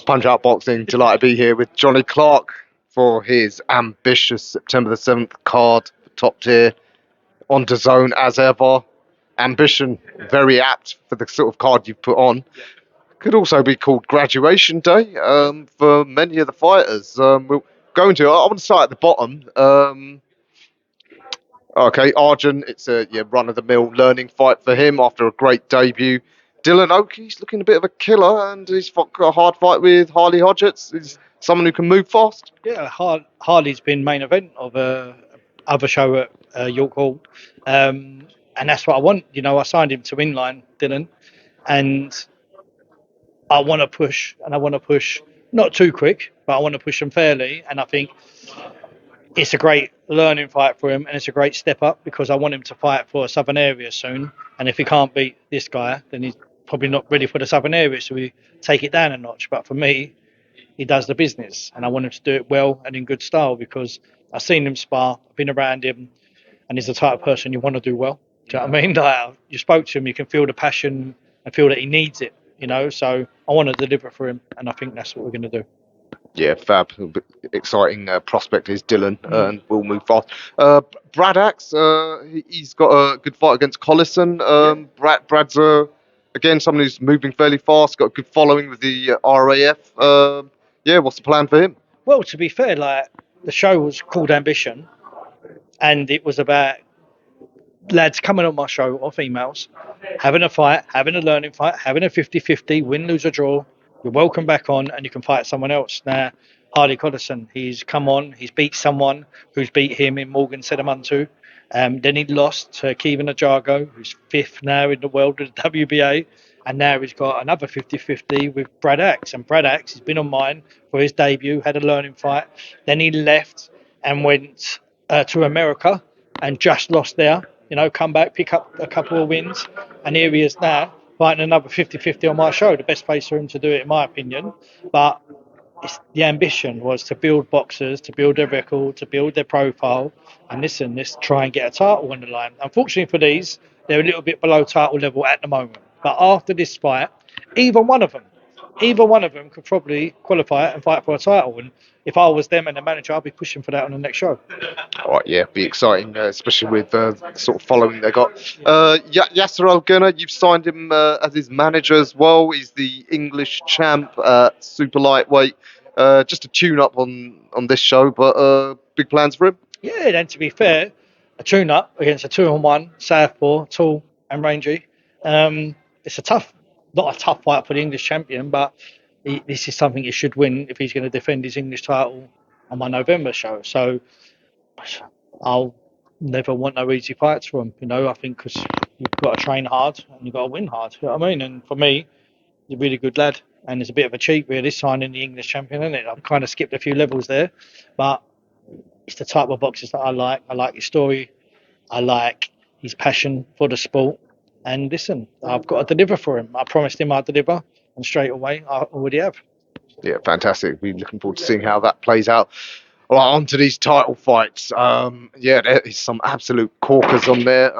Punch Out Boxing. Delighted to be here with Johnny Clark for his ambitious September the 7th card, top tier, on DAZN as ever. Ambition, very apt for the sort of card you've put on. Could also be called graduation day for many of the fighters. We'll go into it. I want to start at the bottom. Okay, Arjun, it's a run-of-the-mill learning fight for him after a great debut. Dylan Oakey's looking a bit of a killer, and he's got a hard fight with Harley Hodgetts. He's someone who can move fast. Yeah, Harley's been main event of a other show at York Hall, and that's what I want. I signed him to inline, Dylan, and I want to push, and I want to push not too quick, but I want to push him fairly. And I think it's a great learning fight for him, and it's a great step up because I want him to fight for a Southern area soon. And if he can't beat this guy, then he's probably not ready for the Southern area, so we take it down a notch. But for me, he does the business, and I want him to do it well and in good style because I've seen him spar, I've been around him, and he's the type of person you want to do well. Do you know what I mean? Like, you spoke to him, you can feel the passion and feel that he needs it. So I want to deliver for him, and I think that's what we're going to do. Yeah, fab. Exciting prospect is Dylan, and will move fast. Brad Axe, he's got a good fight against Collison. Brad's again someone who's moving fairly fast, got a good following with the RAF. What's the plan for him? Well, to be fair, like, the show was called Ambition, and it was about lads coming on my show, or females, having a fight, having a learning fight, having a 50-50, win, lose or draw. You're welcome back on, and you can fight someone else. Now, Harley Collison, he's come on, he's beat someone who's beat him in Morgan Sedamuntu. Then he lost to Kevin Ajago, who's fifth now in the world of the WBA. And now he's got another 50-50 with Brad Axe. And Brad Axe has been on mine for his debut, had a learning fight. Then he left and went to America and just lost there. Come back, pick up a couple of wins. And here he is now, fighting another 50-50 on my show. The best place for him to do it, in my opinion. But the ambition was to build boxers, to build their record, to build their profile. And let's try and get a title on the line. Unfortunately for these, they're a little bit below title level at the moment. But after this fight, either one of them could probably qualify and fight for a title. And if I was them and the manager, I'd be pushing for that on the next show. All right, yeah, be exciting, especially with the sort of following they got. Yasser Al-Gunna, you've signed him as his manager as well. He's the English champ at super lightweight. Just a tune-up on this show, but big plans for him? Yeah, then to be fair, a tune-up against a 2-on-1, southpaw, tall and rangy. It's not a tough fight for the English champion, but this is something he should win if he's going to defend his English title on my November show. So I'll never want no easy fights for him. I think because you've got to train hard and you've got to win hard. You know what I mean? And for me, he's a really good lad. And it's a bit of a cheat, really, signing the English champion, isn't it? I've kind of skipped a few levels there. But it's the type of boxers that I like. I like his story. I like his passion for the sport. And listen, I've got to deliver for him. I promised him I'd deliver. And straight away, I already have. Yeah, fantastic. We're looking forward to seeing how that plays out. All right, on to these title fights. There is some absolute corkers on there.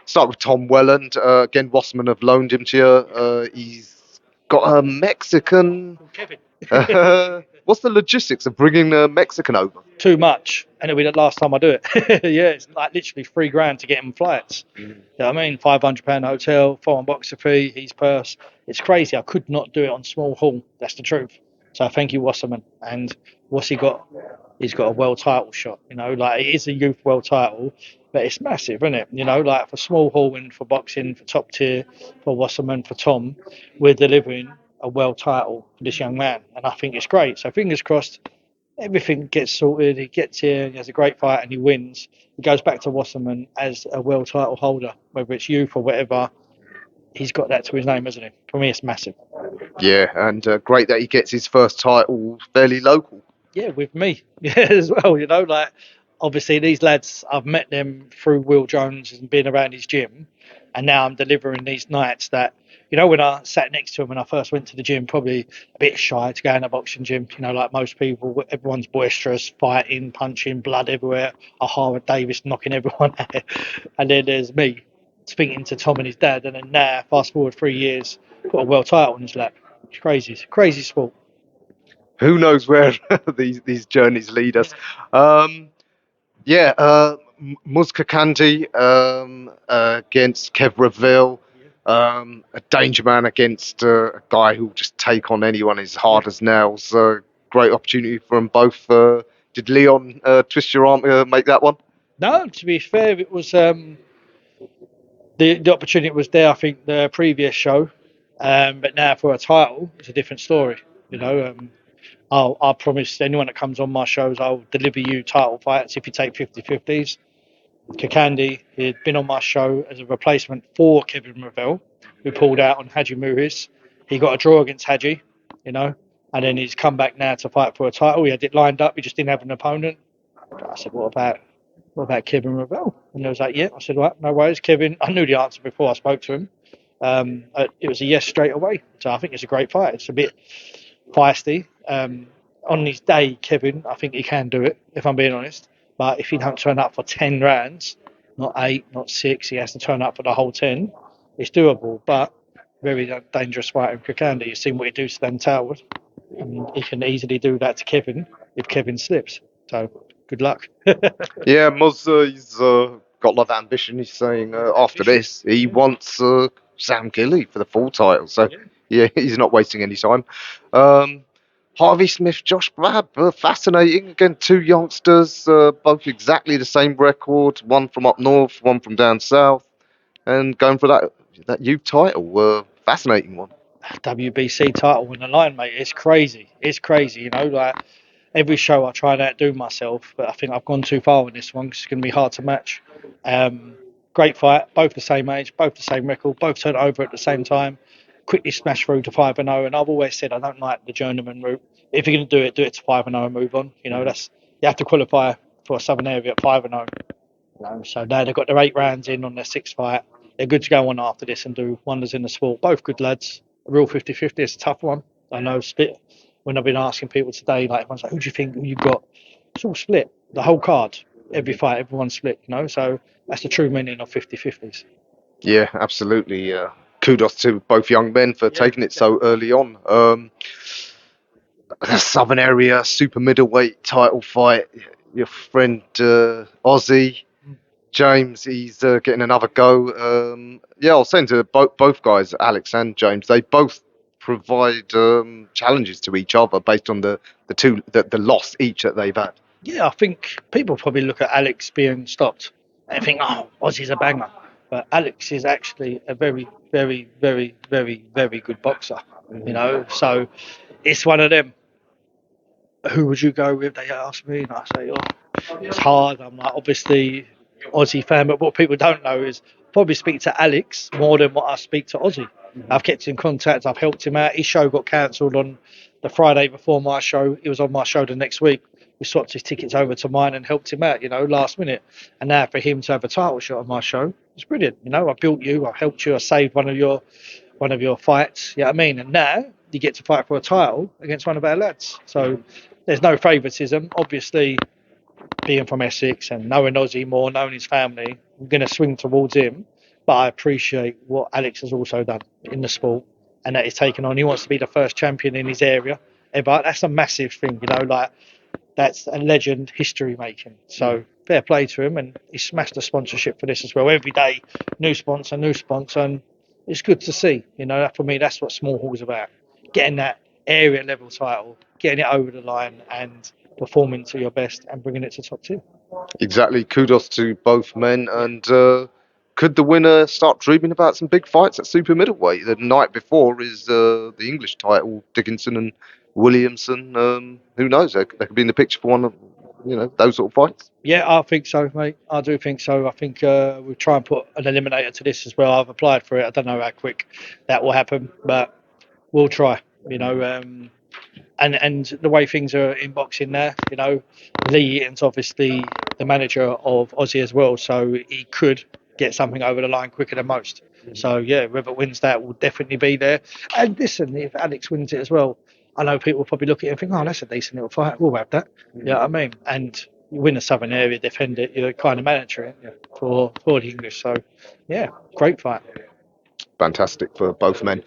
Start with Tom Welland. Again, Wasserman have loaned him to you. He's got a Mexican. Kevin. What's the logistics of bringing a Mexican over? Too much, and it'll be the last time I do it. Yeah, it's like literally $3,000 to get him flights. You know what I mean? £500 hotel, foreign boxer fee, his purse. It's crazy. I could not do it on small hall. That's the truth. So thank you, Wasserman. And what's he got? He's got a world title shot. Like, it is a youth world title, but it's massive, isn't it? Like, for small hall and for boxing, for top tier, for Wasserman, for Tom, we're delivering a world title for this young man, and I think it's great. So fingers crossed, everything gets sorted. He gets here, he has a great fight, and he wins. He goes back to Wasserman as a world title holder, whether it's youth or whatever. He's got that to his name, hasn't he? For me, it's massive. Yeah, and great that he gets his first title fairly local. Yeah, with me, as well. Like, obviously these lads, I've met them through Will Jones and been around his gym, and now I'm delivering these nights that, when I sat next to him when I first went to the gym, probably a bit shy to go in a boxing gym, like most people, everyone's boisterous, fighting, punching, blood everywhere, a Howard Davis knocking everyone out. And then there's me speaking to Tom and his dad, and then now, fast forward 3 years, got a world title on his lap. It's crazy. It's a crazy sport. who knows where these journeys lead us. Um, yeah, Muzka Candy against Kev Reville. A danger man against a guy who'll just take on anyone as hard as nails. Great opportunity for them both. Did Leon twist your arm to make that one? No, to be fair, it was the opportunity was there. I think the previous show, but now for a title, it's a different story. You know, I promise anyone that comes on my shows, I'll deliver you title fights if you take 50-50s. Kakandi, he'd been on my show as a replacement for Kevin Revell, who pulled out on Haji Muhiz. He got a draw against Haji, you know, and then he's come back now to fight for a title. He had it lined up, he just didn't have an opponent. I said, what about Kevin Revell? And they was like, yeah. I said, right, no worries. Kevin, I knew the answer before I spoke to him. It was a yes straight away. So I think it's a great fight. It's a bit feisty. On his day, Kevin, I think he can do it, if I'm being honest. But if he don't turn up for 10 rounds, not 8, not 6, he has to turn up for the whole 10. It's doable, but very dangerous fight in Kakandi. You've seen what he do to Dan Towers, and he can easily do that to Kevin if Kevin slips. So good luck. Yeah, Muz, he's got a lot of ambition. He's saying after this, he wants Sam Gilly for the full title. So, yeah, he's not wasting any time. Um, Harvey Smith, Josh Brab, fascinating. Again, two youngsters, both exactly the same record. One from up north, one from down south, and going for that youth title. Fascinating one. WBC title on the line, mate. It's crazy. It's crazy, you know. Like every show, I try and outdo myself, but I think I've gone too far with this one 'cause it's going to be hard to match. Um, Great fight, both the same age, both the same record, both turned over at the same time. Quickly smashed through to 5-0, and I've always said I don't like the journeyman route. If you're going to do it to 5-0 and move on. You know, that's you have to qualify for a Southern Area at 5-0. So now they've got their 8 rounds in on their sixth fight. They're good to go on after this and do wonders in the sport. Both good lads. A real 50-50 is a tough one. I know split. When I've been asking people today, like everyone's like, who do you think who you got? It's all split. The whole card, every fight, everyone's split, you know? So that's the true meaning of 50-50s. Yeah, absolutely. Kudos to both young men for taking it so early on. The Southern Area super middleweight title fight. Your friend Ozzy James, he's getting another go. Yeah, I was saying to both guys, Alex and James, they both provide challenges to each other based on the loss each that they've had. Yeah, I think people probably look at Alex being stopped and think, oh, Ozzy's a banger. But Alex is actually a very, very, very, very, very good boxer, you know? So it's one of them. Who would you go with? They ask me, and I say, oh, it's hard. I'm like, obviously, Aussie fan, but what people don't know is I probably speak to Alex more than what I speak to Aussie. I've kept in contact. I've helped him out. His show got cancelled on the Friday before my show. He was on my show the next week. We swapped his tickets over to mine and helped him out, you know, last minute. And now for him to have a title shot on my show, it's brilliant. You know, I built you, I helped you, I saved one of your fights. You know what I mean? And now you get to fight for a title against one of our lads. So there's no favouritism. Obviously, being from Essex and knowing Ozzy more, knowing his family, I'm going to swing towards him. But I appreciate what Alex has also done in the sport and that he's taken on. He wants to be the first champion in his area ever. That's a massive thing, you know, like that's a legend history making. So fair play to him. And he smashed the sponsorship for this as well. Every day, new sponsor, new sponsor. And it's good to see, you know, for me, that's what Small Hall's about. Getting that area level title, getting it over the line and performing to your best and bringing it to top two. Exactly. Kudos to both men. And could the winner start dreaming about some big fights at super middleweight? The night before is the English title, Dickinson and Williamson. Who knows? They could be in the picture for one of those sort of fights. Yeah, I think so, mate. I do think so. I think we'll try and put an eliminator to this as well. I've applied for it. I don't know how quick that will happen, but we'll try. You know, and the way things are in boxing now, you know, Lee Eaton's obviously the manager of Aussie as well, so he could get something over the line quicker than most. So yeah, whoever wins that will definitely be there. And listen, if Alex wins it as well, I know people will probably look at it and think, oh, that's a decent little fight. We'll have that. You know what I mean? And you win the Southern Area, defend it, you're kind of manager it for the English. So yeah, great fight. Fantastic for both men.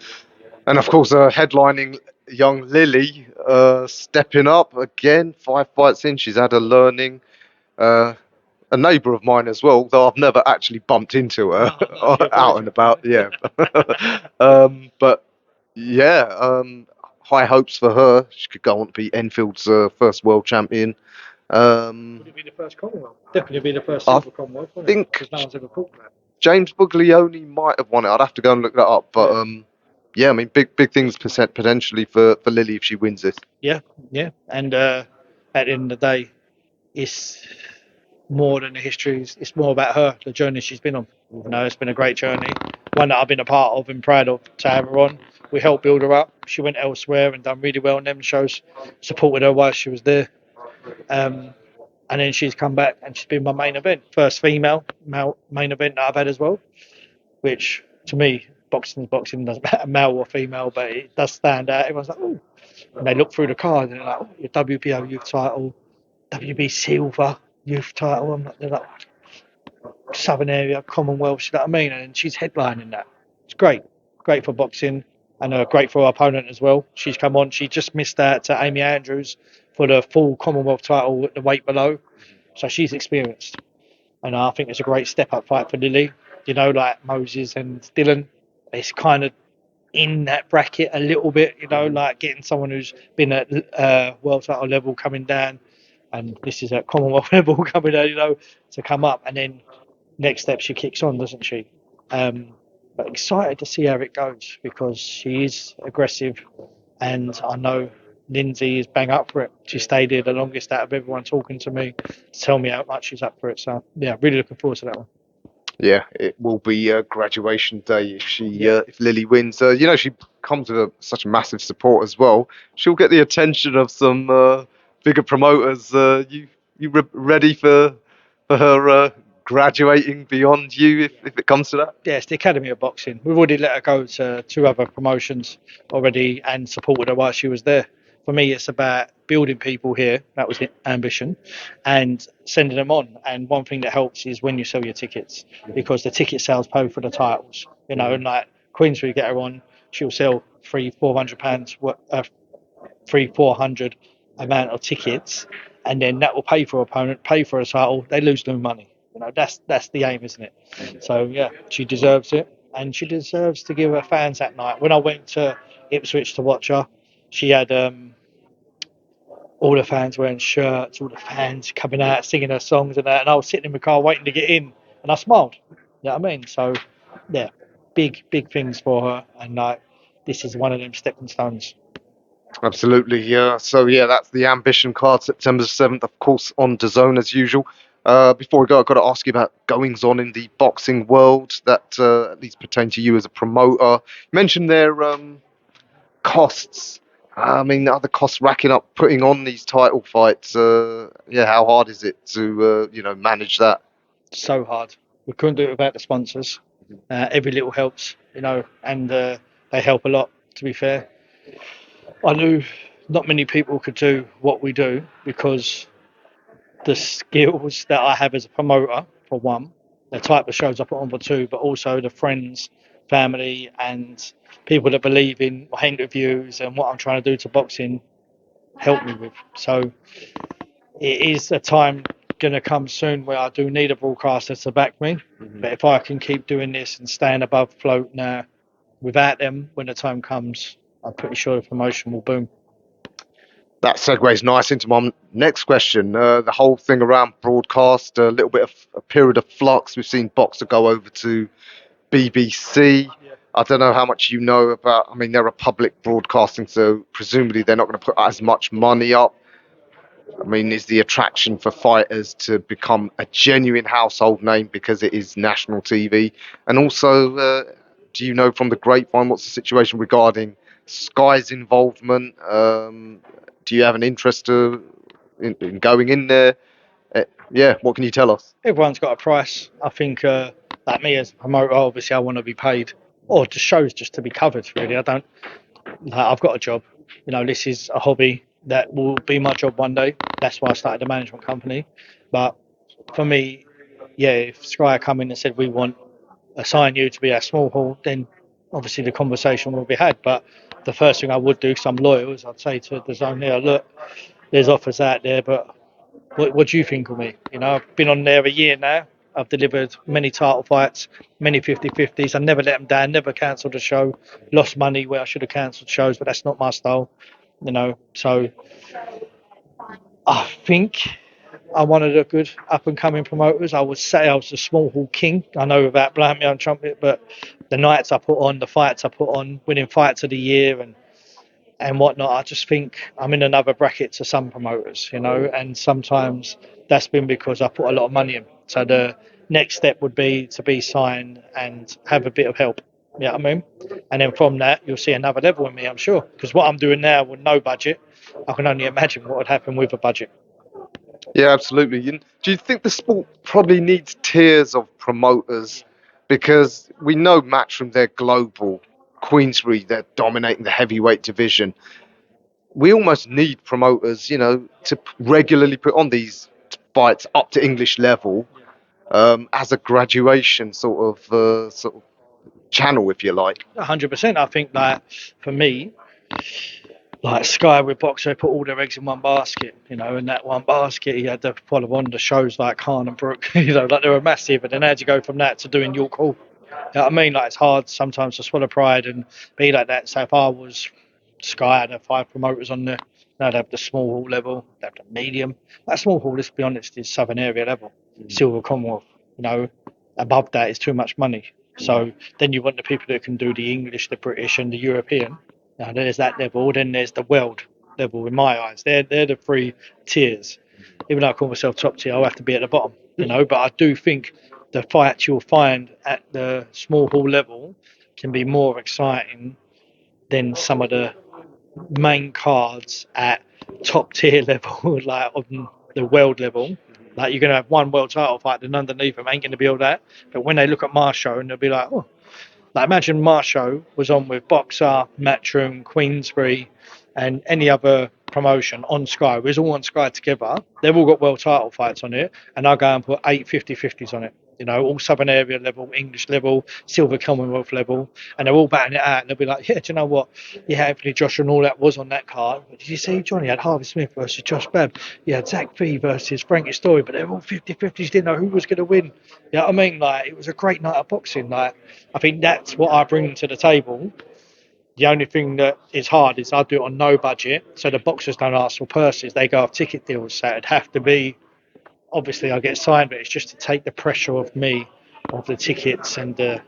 And of course, headlining young Lily, stepping up again. 5 fights in, she's had a learning. Uh, a neighbour of mine as well, though I've never actually bumped into her Oh, no, out and about. Yeah, but yeah, high hopes for her. She could go on to be Enfield's first world champion. Would it be the first Commonwealth? Definitely be the first I silver Commonwealth, wouldn't it? think Because no one's ever talked about it. James Buglioni might have won it. I'd have to go and look that up, but Yeah. yeah, I mean, big things potentially for Lily if she wins this. Yeah, yeah. And at the end of the day, it's more than the history. It's more about her, the journey she's been on. You know, it's been a great journey, one that I've been a part of and proud of to have her on. We helped build her up. She went elsewhere and done really well in them shows. Supported her while she was there. Um, and then she's come back and she's been my main event, first female main event that I've had as well. Which to me, boxing doesn't matter male or female, but it does stand out. Everyone's like, oh, and they look through the card and they're like, oh, your WBO youth title, WB Silver youth title. They're like, Southern area, Commonwealth, you know what I mean? And she's headlining that. It's great for boxing and great for her opponent as well. She's come on, she just missed out to Amy Andrews for the full Commonwealth title at the weight below. So she's experienced. And I think it's a great step up fight for Lily. You know, like Moses and Dylan, it's kind of in that bracket a little bit, you know, like getting someone who's been at world title level coming down, and this is at Commonwealth level coming down, you know, to come up. And then next step she kicks on, doesn't she? But excited to see how it goes because she is aggressive, and I know Lindsay is bang up for it. She stayed here the longest out of everyone talking to me to tell me how much she's up for it. So yeah, really looking forward to that one. Yeah, it will be graduation day if Yeah. if Lily wins. You know, she comes with such massive support as well. She'll get the attention of some bigger promoters. Ready for her graduating beyond you if it comes to that? Yeah, it's the Academy of Boxing. We've already let her go to two other promotions already and supported her while she was there. For me, it's about building people here. That was the ambition, and sending them on. And one thing that helps is when you sell your tickets, because the ticket sales pay for the titles. You know, and like Queensbury get her on, she'll sell £300-400 £300-400 amount of tickets, and then that will pay for her opponent, pay for a title. They lose no money. You know, that's the aim, isn't it? So yeah, she deserves it, and she deserves to give her fans that night. When I went to Ipswich to watch her, she had all the fans wearing shirts, all the fans coming out singing her songs and that, and I was sitting in my car waiting to get in, and I smiled. You know what I mean? So yeah, big things for her, and like this is one of them stepping stones. Absolutely, yeah. So yeah, that's the ambition card, September 7th, of course, on DAZN as usual. Before we go, I've got to ask you about goings on in the boxing world that at least pertain to you as a promoter. You mentioned their costs. I mean, are the costs racking up putting on these title fights? Yeah, how hard is it to manage that? So hard. We couldn't do it without the sponsors. Every little helps, you know, and they help a lot. To be fair, I knew not many people could do what we do because the skills that I have as a promoter, for one, the type of shows I put on for two, but also the friends, family, and people that believe in my interviews and what I'm trying to do to boxing help me with. So it is a time going to come soon where I do need a broadcaster to back me. But if I can keep doing this and staying above float now, without them, when the time comes, I'm pretty sure the promotion will boom. That segues nice into my next question. The whole thing around broadcast, a little bit of a period of flux. We've seen Boxer go over to BBC. I don't know how much you know about. I mean, they're a public broadcasting, so presumably they're not going to put as much money up. I mean, is the attraction for fighters to become a genuine household name because it is national TV? And also, do you know from the grapevine what's the situation regarding Sky's involvement? Do you have an interest in going in there? Yeah, what can you tell us? Everyone's got a price. I think, like me as a promoter, obviously I want to be paid, or the show's just to be covered. Really, I don't. Like, I've got a job. You know, this is a hobby that will be my job one day. That's why I started a management company. But for me, yeah, if Sky come in and said we want assign you to be our small hall, then obviously the conversation will be had. But the first thing I would do, because I'm loyal, is I'd say to the zone there, look, there's offers out there, but what do you think of me? You know, I've been on there a year now. I've delivered many title fights, many 50-50s. I never let them down, never cancelled a show, lost money where I should have cancelled shows, but that's not my style, you know. So I think I'm one of the good up and coming promoters. I would say I was the small hall king. I know without blowing me on trumpet, but the nights I put on, the fights I put on, winning fights of the year and whatnot, I just think I'm in another bracket to some promoters, you know, and sometimes that's been because I put a lot of money in. So the next step would be to be signed and have a bit of help. You know what I mean? And then from that, you'll see another level in me, I'm sure. Because what I'm doing now with no budget, I can only imagine what would happen with a budget. Yeah, absolutely. And do you think the sport probably needs tiers of promoters? Because we know Matchroom, they're global. Queensbury, they're dominating the heavyweight division. We almost need promoters, to regularly put on these fights up to English level, as a graduation sort of channel, if you like. 100%. I think that for me, like Sky with Boxer put all their eggs in one basket, you know, in that one basket he had to follow on the shows like Khan and Brook, you know, like they were massive, and then how'd you go from that to doing York Hall? You know what I mean? Like it's hard sometimes to swallow pride and be like that. So if I was Sky, I'd have 5 promoters on there. I'd have the small hall level, I'd have the medium. That small hall, let's be honest, is Southern area level, Silver Commonwealth. You know, above that is too much money. So then you want the people that can do the English, the British, and the European. Now there's that level. Then there's the world level. In my eyes, they're the 3 tiers. Even though I call myself top tier, I'll have to be at the bottom. You know, but I do think the fights you'll find at the small hall level can be more exciting than some of the main cards at top tier level, like on the world level. Like you're gonna have one world title fight, and underneath them ain't gonna be all that. But when they look at my show, and they'll be like, oh, like imagine my show was on with Boxer, Matchroom, Queensbury, and any other promotion on Sky. It was all on Sky together. They've all got world title fights on it, and I go and put 8 50-50s on it. You know, all Southern area level, English level, Silver Commonwealth level, and they're all batting it out. And they'll be like, yeah, do you know what? Yeah, Anthony Joshua and all that was on that card. But did you see Johnny had Harvey Smith versus Josh Babb? You had Zach V versus Frankie Story, but they were all 50-50s, didn't know who was going to win. You know what I mean? Like, it was a great night of boxing. Like, I think that's what I bring to the table. The only thing that is hard is I do it on no budget, so the boxers don't ask for purses; they go off ticket deals. So it'd have to be, obviously, I get signed, but it's just to take the pressure off me, of the tickets and the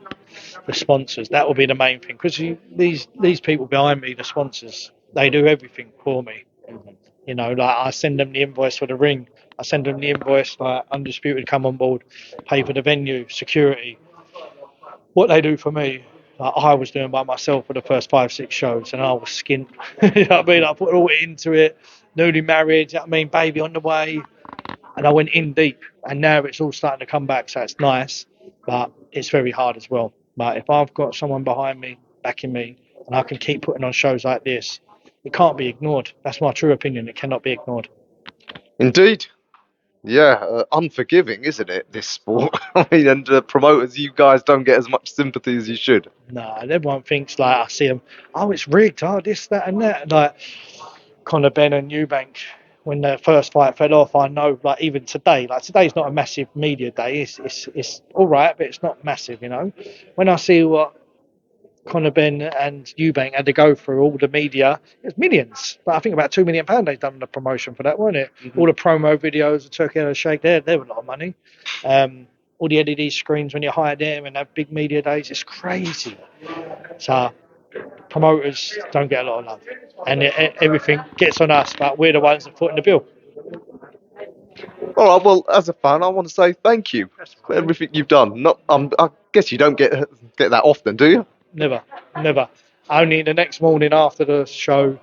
sponsors. That will be the main thing because these people behind me, the sponsors, they do everything for me. You know, like I send them the invoice for the ring, I send them the invoice like Undisputed come on board, pay for the venue, security. What they do for me, like I was doing by myself for the first 5-6 shows, and I was skint. You know what I mean? I put all into it. Newly married, you know what I mean, baby on the way, and I went in deep. And now it's all starting to come back, so it's nice, but it's very hard as well. But if I've got someone behind me, backing me, and I can keep putting on shows like this, it can't be ignored. That's my true opinion. It cannot be ignored. Indeed. Yeah, unforgiving, isn't it, this sport? I mean, and promoters, you guys don't get as much sympathy as you should. Nah, and everyone thinks like I see them. Oh, it's rigged. Oh, this, that, and that. Like Conor Ben and Eubank, when their first fight fell off, I know. Like even today, like today's not a massive media day. It's all right, but it's not massive. You know, when I see what Conor Ben and Eubank had to go through all the media, it's millions. But I think about £2 million they've done the promotion for that, weren't it? Mm-hmm. All the promo videos, the Turkey had a shake there, they were a lot of money. All the LED screens when you hire them and have big media days, it's crazy. So promoters don't get a lot of love, and everything gets on us, but we're the ones that foot in the bill. All right. Well, as a fan, I want to say thank you for everything you've done. Not, I guess you don't get that often, do you? Never. Only the next morning after the show,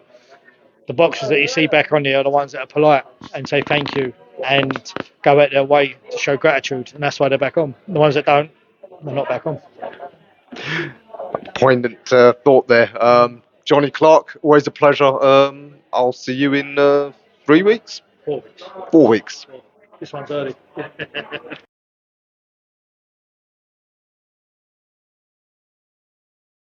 the boxers that you see back on there are the ones that are polite and say thank you and go out their way to show gratitude, and that's why they're back on. The ones that don't, they're not back on. Poignant thought there. Johnny Clark, always a pleasure. I'll see you in 3 weeks? 4 weeks. 4 weeks. This one's early.